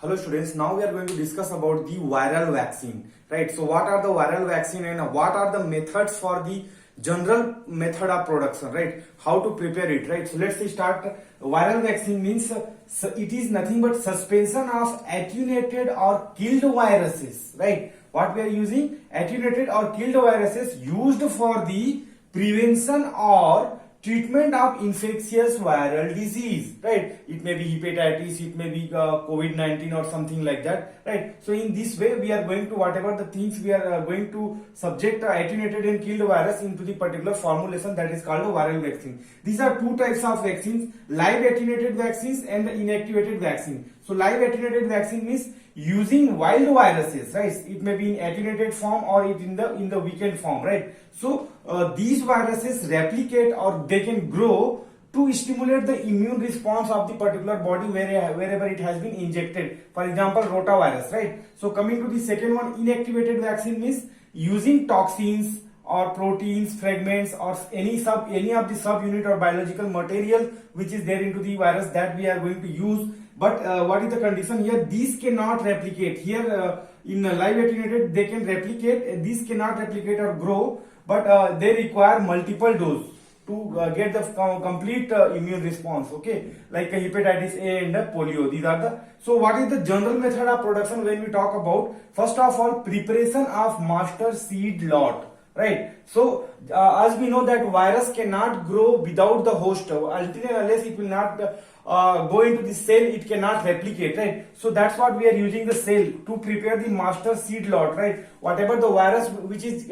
Hello students, now we are going to discuss about the viral vaccine, right? So what are the viral vaccine and what are the methods for the general method of production, right? How to prepare it, right? So let's start. Viral vaccine means it is nothing but suspension of attenuated or killed viruses, right? What we are using? Attenuated or killed viruses used for the prevention or treatment of infectious viral disease, right? It may be hepatitis, it may be COVID-19 or something like that, right? So in this way we are going to whatever the things we are going to subject attenuated and killed virus into the particular formulation that is called a viral vaccine. These are two types of vaccines: live attenuated vaccines and the inactivated vaccine. So live attenuated vaccine means using wild viruses, right? It may be in attenuated form or it in the weakened form, right? So these viruses replicate or they can grow to stimulate the immune response of the particular body wherever it has been injected. For example, rotavirus, right? So coming to the second one, inactivated vaccine means using toxins or proteins, fragments, or any of the subunit or biological material which is there into the virus that we are going to use. But what is the condition here? These cannot replicate. Here in live attenuated they can replicate. These cannot replicate or grow, but they require multiple dose to get the complete immune response. Okay, like hepatitis A and polio. These are the. So what is the general method of production when we talk about? First of all, preparation of master seed lot. Right. So as we know that virus cannot grow without the host. Until and unless it will not go into the cell, it cannot replicate, right? So that's what we are using the cell to prepare the master seed lot, right? Whatever the virus which is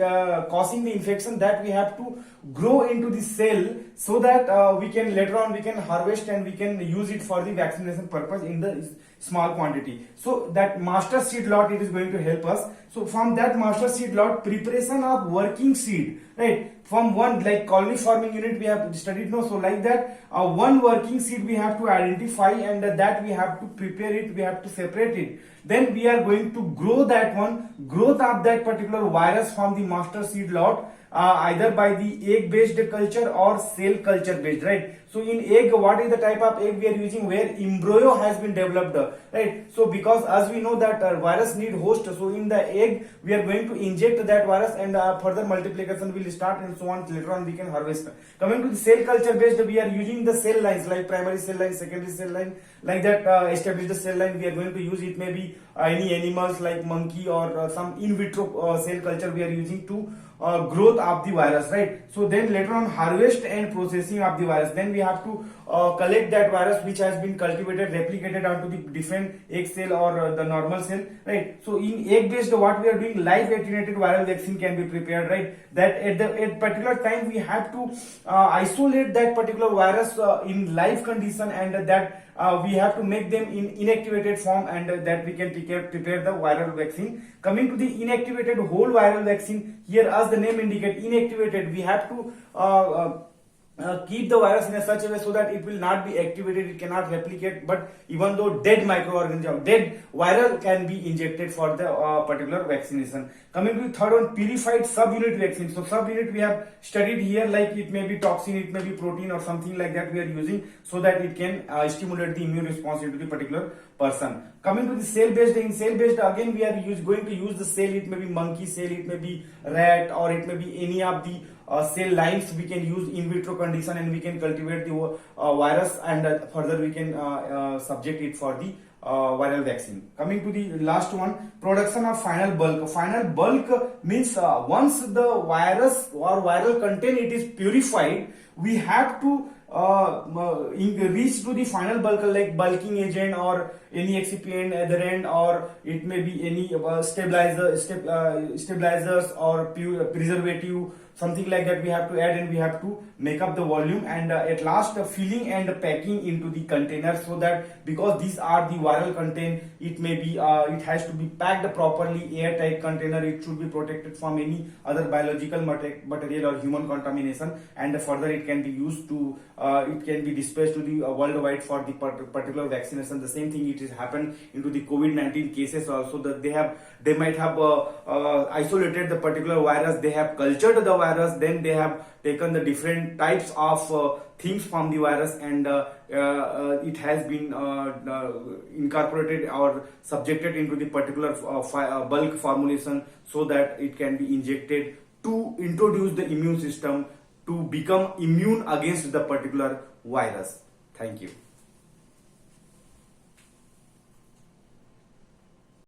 causing the infection, that we have to grow into the cell so that we can later on we can harvest and we can use it for the vaccination purpose in the small quantity. So that master seed lot, it is going to help us. So from that master seed lot, preparation of working seed, right? From one, like colony forming unit we have studied, no? So like that, one working seed we have to identify and that we have to prepare it, we have to separate it. Then we are going to grow that one, growth of that particular virus from the master seed lot, either by the egg based culture or cell culture based, right? So in egg, what is the type of egg we are using where embryo has been developed, right? So because as we know that virus need host, so in the egg we are going to inject that virus and further multiplication will start and so on. Later on we can harvest. Coming to the cell culture based, we are using the cell lines like primary cell line, secondary cell line, like that established cell line we are going to use. It may be any animals like monkey or some in vitro cell culture we are using to growth of the virus, right? So then later on harvest and processing of the virus. Then we have to collect that virus which has been cultivated, replicated onto the different egg cell or the normal cell, right? So in egg based, what we are doing, live attenuated viral vaccine can be prepared, right? That at particular time we have to isolate that particular virus in live condition and that we have to make them in inactivated form and that we can prepare the viral vaccine. Coming to the inactivated whole viral vaccine, here as the name indicates, inactivated, we have to keep the virus in a such a way so that it will not be activated, it cannot replicate, but even though dead microorganism, dead viral can be injected for the particular vaccination. Coming to the third one, purified subunit vaccine. So subunit we have studied here, like it may be toxin, it may be protein or something like that we are using so that it can stimulate the immune response into the particular person. Coming to the cell based, in cell based again we are going to use the cell, it may be monkey cell, it may be rat, or it may be any of the cell lines we can use in vitro condition and we can cultivate the virus and further we can subject it for the viral vaccine. Coming to the last one, production of final bulk. Final bulk means once the virus or viral content it is purified, we have to reach to the final bulk like bulking agent or any excipient at the end, or it may be any stabilizers or preservative, something like that we have to add and we have to make up the volume and at last filling and packing into the container, so that because these are the viral content, it may be it has to be packed properly, airtight container, it should be protected from any other biological material or human contamination, and further it can be used to it can be dispatched to the worldwide for the particular vaccination. The same thing it has happened into the COVID-19 cases also, that they might have isolated the particular virus, they have cultured the virus, then they have taken the different types of things from the virus, and it has been incorporated or subjected into the particular bulk formulation, so that it can be injected to introduce the immune system to become immune against the particular virus. Thank you.